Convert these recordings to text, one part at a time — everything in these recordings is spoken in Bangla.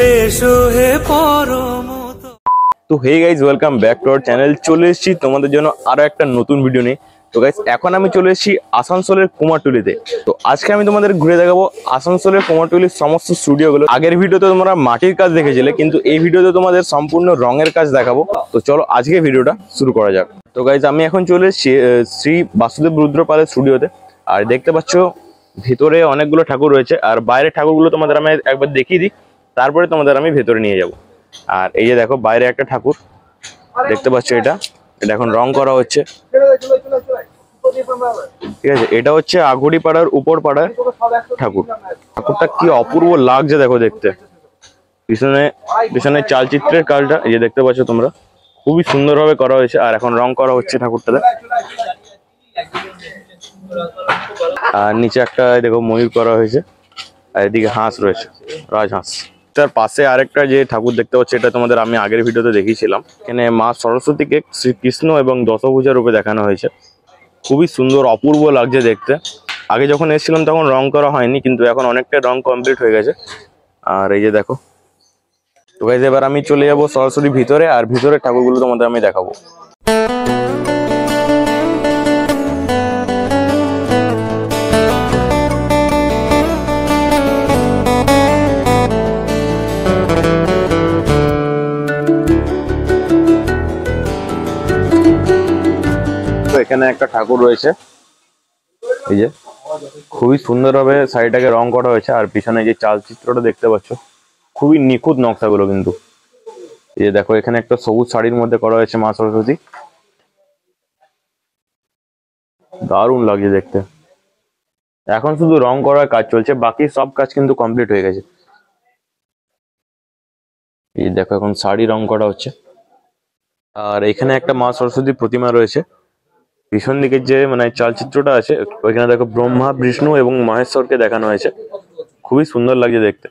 এসো হে পরম। তো hey guys, welcome back to our channel. চলে এসেছি তোমাদের জন্য আরো একটা নতুন ভিডিও নিয়ে। তো গাইজ, এখন আমি চলে এসেছি আসানসোলের কুমারটুলিতে। তো আজকে আমি তোমাদের ঘুরে দেখাবো আসানসোলের কুমারটুলির সমস্ত স্টুডিওগুলো। আগের ভিডিওতে তোমরা মাটির কাজ দেখেছিলে, কিন্তু এই ভিডিওতে তোমাদের সম্পূর্ণ রঙের কাজ দেখাবো। তো চলো আজকে ভিডিওটা শুরু করা যাক। তো গাইজ, আমি এখন চলে এসেছি শ্রী বাসুদেব রুদ্র পালের স্টুডিওতে। আর দেখতে পাচ্ছ ভিতরে অনেকগুলো ঠাকুর রয়েছে, আর বাইরের ঠাকুরগুলো তোমাদের আমি একবার দেখিয়ে দিই, তারপরে তোমাদের আমি ভেতরে নিয়ে যাব। আর এই যে দেখো, বাইরে একটা ঠাকুর দেখতে পাচ্ছ, এটা এখন রং করা হচ্ছে, ঠিক আছে। এটা হচ্ছে আগুড়ি পাড়ার উপর পাড়ার ঠাকুর। ঠাকুরটা কি অপূর্ব লাগছে দেখো দেখতে। পিছনে চালচিত্রের কাজটা এই যে দেখতে পাচ্ছ তোমরা, খুবই সুন্দরভাবে করা হয়েছে। আর এখন রং করা হচ্ছে ঠাকুরটাতে। আর নিচে একটা দেখো ময়ূর করা হয়েছে, আর এদিকে হাঁস রয়েছে, রাজহাঁস। তার পাশে আরেকটা যে ঠাকুর দেখতে পাচ্ছি, এটা তোমাদের আমি আগের ভিডিওতে দেখিয়েছিলাম। এখানে মা সরস্বতীকে শ্রীকৃষ্ণ এবং দশভুজা রূপে দেখানো হয়েছে। খুবই সুন্দর, অপূর্ব লাগছে দেখতে। আগে যখন এসেছিলাম তখন রং করা হয়নি, কিন্তু এখন অনেকটা রং কমপ্লিট হয়ে গেছে। আর এই যে দেখো। তো গাইস, এবার আমি চলে যাবো সরাসরি ভিতরে, আর ভিতরে ঠাকুরগুলো তোমাদের আমি দেখাবো। এখানে একটা ঠাকুর রয়েছে, এই যে খুবই সুন্দরভাবে শাড়িটাকে রং করা হয়েছে। আর পিছনে যে চালচিত্রটা দেখতে পাচ্ছ, খুবই নিখুঁত নকশাগুলো কিন্তু। এই যে দেখো, এখানে একটা সবুজ শাড়ির মধ্যে করা হয়েছে মা সরস্বতী, দারুণ লাগছে দেখতে। এখন শুধু রং করার কাজ চলছে, বাকি সব কাজ কিন্তু কমপ্লিট হয়ে গেছে। এই দেখো, এখন শাড়ি রং করা হচ্ছে। আর এখানে একটা মা সরস্বতীর প্রতিমা রয়েছে। পিছন দিকের যে চালচিত্রটা আছে, ওইখানে দেখো ব্রহ্মা, বিষ্ণু এবং মহেশ্বরকে দেখানো হয়েছে। খুবই সুন্দর লাগছে দেখতে।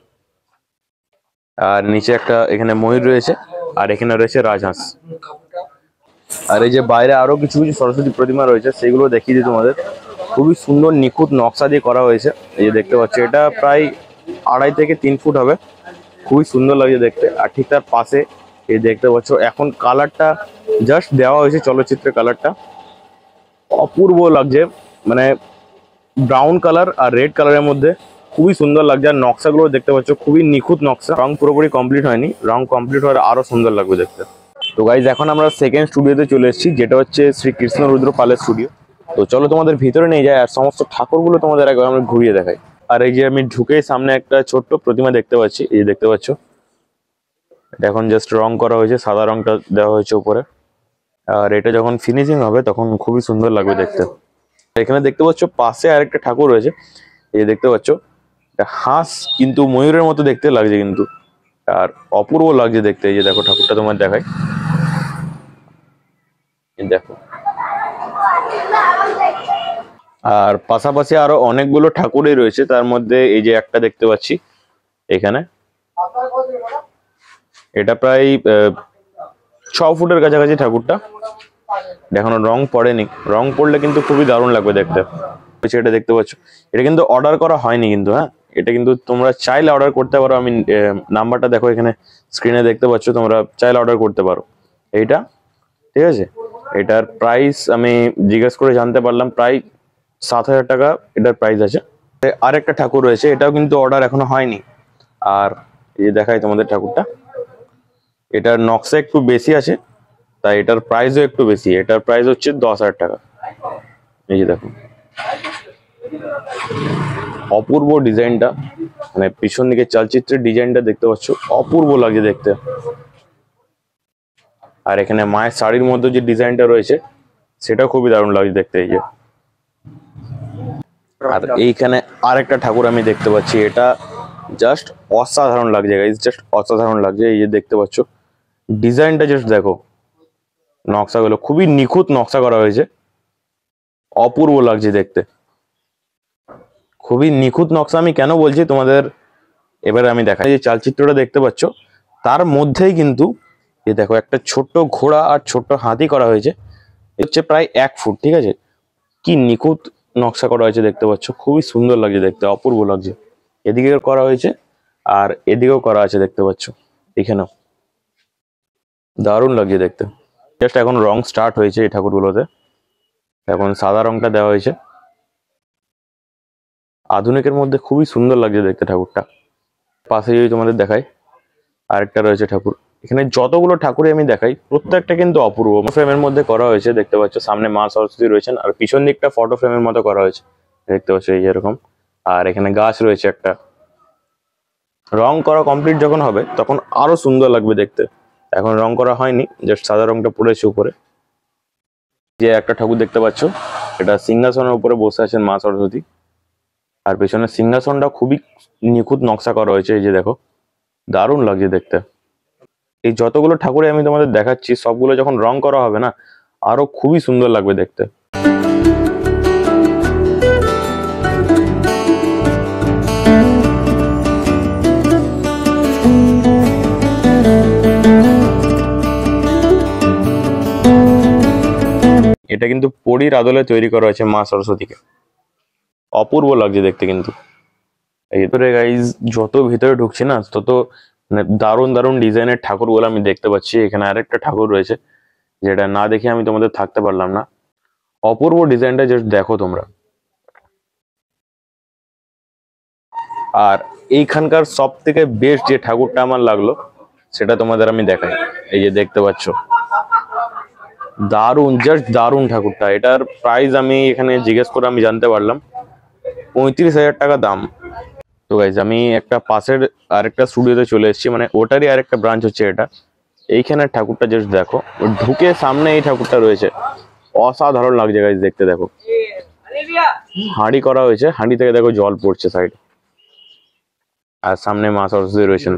আর নিচে একটা এখানে ময়ূর রয়েছে, আর এখানে রয়েছে রাজহাঁস। আর এই যে বাইরে আরো কিছু কিছু সরস্বতী প্রতিমা রয়েছে, সেগুলো দেখিয়ে দিই তোমাদের। খুবই সুন্দর নিখুঁত নকশা দিয়ে করা হয়েছে। এই যে দেখতে পাচ্ছ, এটা প্রায় 2.5 থেকে 3 ফুট হবে। খুবই সুন্দর লাগছে দেখতে। আর ঠিক তার পাশে এই দেখতে পাচ্ছ, এখন কালারটা জাস্ট দেওয়া হয়েছে, চলচ্চিত্রের কালারটা অপূর্ব লাগছে। ব্রাউন কালার আর রেড কালারের মধ্যে খুবই সুন্দর লাগছে। আর নকশাগুলো দেখতে পাচ্ছ, খুবই নিখুঁত নকশা। রং পুরোপুরি কমপ্লিট হয়নি, রং কমপ্লিট হওয়ার আরো সুন্দর লাগবে দেখতে। তো গাইজ, এখন আমরা সেকেন্ড স্টুডিওতে চলে এসেছি, যেটা হচ্ছে শ্রী কৃষ্ণ রুদ্র পালের স্টুডিও। তো চলো তোমাদের ভিতরে নিয়ে যাই, আর সমস্ত ঠাকুরগুলো তোমাদের একবার আমরা ঘুরিয়ে দেখাই। আর এই যে আমি ঢুকেই সামনে একটা ছোট্ট প্রতিমা দেখতে পাচ্ছি, এই যে দেখতে পাচ্ছ, এটা এখন জাস্ট রং করা হয়েছে, সাদা রংটা দেওয়া হয়েছে উপরে। আর এটা যখন ফিনিশিং হবে তখন খুবই সুন্দর লাগবে দেখতে। এখানে দেখতে পাচ্ছ পাশে আরেকটা ঠাকুর রয়েছে, এই যে দেখতে পাচ্ছ, হাঁস কিন্তু ময়ূরের মতো দেখতে লাগছে কিন্তু, আর অপূর্ব লাগছে দেখতে। এই যে দেখো, ঠাকুরটা তোমার দেখাই, দেখো। আর পাশাপাশি আরো অনেকগুলো ঠাকুরই রয়েছে, তার মধ্যে এই যে একটা দেখতে পাচ্ছি এখানে, এটা প্রায় 6 ফুটের কাছাকাছি ঠাকুরটা। এখনো রং পড়েনি, রং পড়লে কিন্তু খুবই দারুণ লাগবে দেখতে। এটা দেখতে পাচ্ছ, এটা কিন্তু অর্ডার করা হয়নি কিন্তু, হ্যাঁ, এটা কিন্তু তোমরা চাইলে অর্ডার করতে পারো। আমি নাম্বারটা দেখো এখানে স্ক্রিনে দেখতে পাচ্ছ, তোমরা চাইলে অর্ডার করতে পারো এইটা, ঠিক আছে। এটার প্রাইস আমি জিজ্ঞেস করে জানতে পারলাম, প্রায় 7,000 টাকা এটার প্রাইস আছে। আরেকটা ঠাকুর রয়েছে, এটাও কিন্তু অর্ডার এখনো হয়নি। আর এই দেখাই তোমাদের ঠাকুরটা, এটার নকশা একটু বেশি আছে, তাই এটার প্রাইসও একটু বেশি। এটার প্রাইস হচ্ছে 10,000 টাকা। এই যে দেখো, অপূর্ব ডিজাইনটা, পিছন দিকে চালচিত্রের ডিজাইনটা দেখতে পাচ্ছ, অপূর্ব লাগছে দেখতে। আর এখানে মায়ের শাড়ির মধ্যে যে ডিজাইনটা রয়েছে, সেটাও খুবই দারুণ লাগছে দেখতে। এই যে, আর এইখানে আরেকটা ঠাকুর আমি দেখতে পাচ্ছি, এটা জাস্ট অসাধারণ লাগছে গাইস, জাস্ট অসাধারণ লাগছে। এই যে দেখতে পাচ্ছ ডিজাইনটা, জাস্ট দেখো, নকশাগুলো খুবই নিখুঁত নকশা করা হয়েছে, অপূর্ব লাগছে দেখতে। খুবই নিখুঁত নকশা। আমি কেন বলছি তোমাদের, এবারে আমি দেখাই। যে চালচিত্রটা দেখতে পাচ্ছ, তার মধ্যেই কিন্তু এই দেখো একটা ছোট্ট ঘোড়া আর ছোট্ট হাতি করা হয়েছে, হচ্ছে প্রায় 1 ফুট, ঠিক আছে। কি নিখুঁত নকশা করা হয়েছে দেখতে পাচ্ছ, খুবই সুন্দর লাগছে দেখতে, অপূর্ব লাগছে। এদিকে করা হয়েছে আর এদিকেও করা আছে দেখতে পাচ্ছ, এখানেও দারুণ লাগছে দেখতে। জাস্ট এখন রং স্টার্ট হয়েছে এই ঠাকুরগুলোতে, এখন সাদা রংটা দেওয়া হয়েছে। আধুনিকের মধ্যে খুবই সুন্দর লাগছে দেখতে ঠাকুরটা। পাশে যদি তোমাদের দেখাই, আরেকটা রয়েছে ঠাকুর। এখানে যতগুলো ঠাকুরই আমি দেখাই প্রত্যেকটা কিন্তু অপূর্ব ফ্রেমের মধ্যে করা হয়েছে দেখতে পাচ্ছ। সামনে মা সরস্বতী রয়েছেন, আর পিছন দিকটা ফটো ফ্রেমের মতো করা হয়েছে দেখতে পাচ্ছ এই যেরকম। আর এখানে গাছ রয়েছে একটা। রং করা কমপ্লিট যখন হবে তখন আরো সুন্দর লাগবে দেখতে। এখন রং করা হয়নি, জাস্ট সাদা রংটা পড়েছে উপরে। যে একটা ঠাকুর দেখতে পাচ্ছ, এটা সিংহাসনের উপরে বসে আছেন মা সরস্বতী। আর পেছনের সিংহাসনটা খুবই নিখুঁত নকশা করা হয়েছে, এই যে দেখো, দারুণ লাগছে দেখতে। এই যতগুলো ঠাকুরই আমি তোমাদের দেখাচ্ছি সবগুলো যখন রং করা হবে না, আরো খুবই সুন্দর লাগবে দেখতে। এটা কিন্তু পরীর আদলে তৈরি করা হয়েছে মা সরস্বতীকে, অপূর্ব লাগছে দেখতে কিন্তু। এরপরে গাইজ যত ভিতরে ঢুকছি না তত দারুণ দারুণ ডিজাইনের ঠাকুরগুলো আমি দেখতে পাচ্ছি। এখানে আরেকটা ঠাকুর রয়েছে যেটা না দেখে আমি তোমাদের থাকতে পারলাম না। অপূর্ব ডিজাইনটা জাস্ট দেখো তোমরা। আর এইখানকার সব থেকে বেস্ট যে ঠাকুরটা আমার লাগলো সেটা তোমাদের আমি দেখাই। এই যে দেখতে পাচ্ছ, দারুণ, জাস্ট দারুণ ঠাকুরটা। এটার প্রাইস আমি এখানে জিজ্ঞেস করে আমি জানতে পারলাম 35,000 টাকা দাম। তো গাইজ আমি একটা পাশের আরেকটা স্টুডিওতে চলে এসেছি, মানে ওটারই আরেকটা ব্রাঞ্চ হচ্ছে এটা। এইখানে ঠাকুরটা জাস্ট দেখো, ঢুকে সামনে এই ঠাকুরটা রয়েছে, অসাধারণ লাগছে গাইজ দেখতে। দেখো হাঁড়ি করা হয়েছে, হাঁড়ি থেকে দেখো জল পড়ছে সাইডে। আর সামনে মা সরস্বতী রয়েছেন।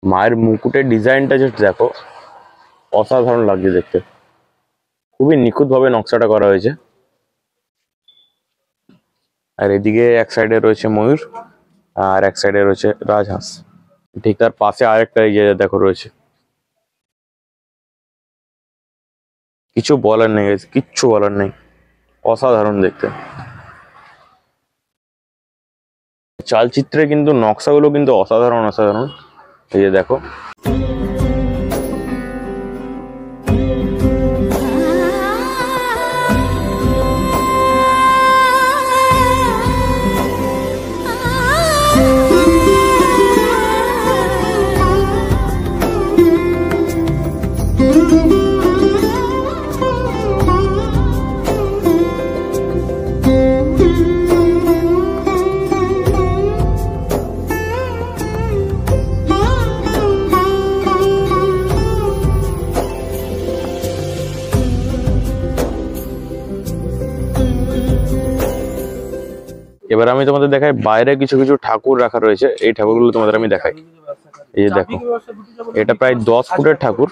মায়ের মুকুটের ডিজাইনটা জাস্ট দেখো, অসাধারণ লাগছে দেখতে। খুবই নিখুঁত ভাবে নকশাটা করা হয়েছে। আর এদিকে এক সাইডে রয়েছে ময়ূর, আর এক সাইডে রয়েছে রাজহাঁস। ঠিক তার পাশে আরেকটা এই যে দেখো রয়েছে। কিছু বলার নেই, কিচ্ছু বলার নেই, অসাধারণ দেখতে। চালচিত্রে কিন্তু নকশাগুলো কিন্তু অসাধারণ অসাধারণ। এই যে দেখো, এবার আমি তোমাদের দেখাই বাইরে কিছু কিছু ঠাকুর রাখা রয়েছে। এই ঠাকুরগুলো তোমাদের আমি দেখাই। এই যে দেখো, এটা প্রায় 10 ফুটের ঠাকুর।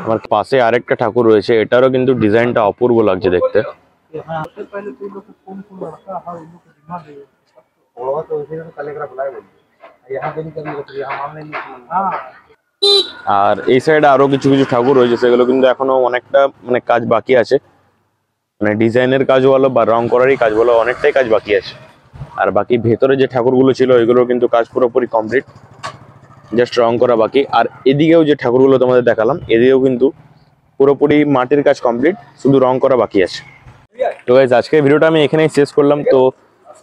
আমার পাশে আরেকটা ঠাকুর রয়েছে, এটারও কিন্তু ডিজাইনটা অপূর্ব লাগছে দেখতে। আর এই সাইডে আরো কিছু কিছু ঠাকুর রয়েছে, সেগুলো কিন্তু এখনো অনেকটা মানে কাজ বাকি আছে। মানে ডিজাইনের কাজ বলো বা রং করারই কাজ বলো, অনেকটাই কাজ বাকি আছে। আর বাকি ভেতরে যে ঠাকুরগুলো ছিল ওইগুলোর কিন্তু কাজ পুরোপুরি কমপ্লিট, জাস্ট রং করা বাকি। আর এদিকেও যে ঠাকুরগুলো তোমাদের দেখালাম, এদিকেও কিন্তু পুরোপুরি মাটির কাজ কমপ্লিট, শুধু রং করা বাকি আছে। তো গাইস আজকের ভিডিওটা আমি এখানেই শেষ করলাম। তো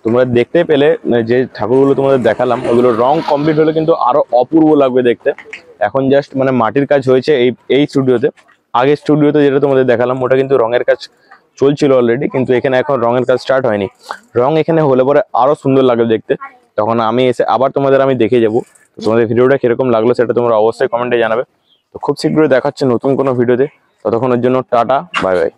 তোমরা দেখতে পেলে যে ঠাকুরগুলো তোমাদের দেখালাম ওগুলো রং কমপ্লিট হলে কিন্তু আরো অপূর্ব লাগবে দেখতে। এখন জাস্ট মানে মাটির কাজ হয়েছে এই স্টুডিওতে। আগের স্টুডিওতে যেটা তোমাদের দেখালাম ওটা কিন্তু রঙের কাজ চলছিল অলরেডি, কিন্তু এখানে এখন রঙের কাজ স্টার্ট হয়নি। রং এখানে হলে পরে আরো সুন্দর লাগবে দেখতে। তখন আমি এসে আবার তোমাদের আমি দেখে যাবো। তো তোমাদের ভিডিওটা কিরকম লাগলো সেটা তোমরা অবশ্যই কমেন্টে জানাবে। তো খুব শীঘ্রই দেখাচ্ছে নতুন কোনো ভিডিওতে। ততক্ষণের জন্য টাটা, বাই বাই।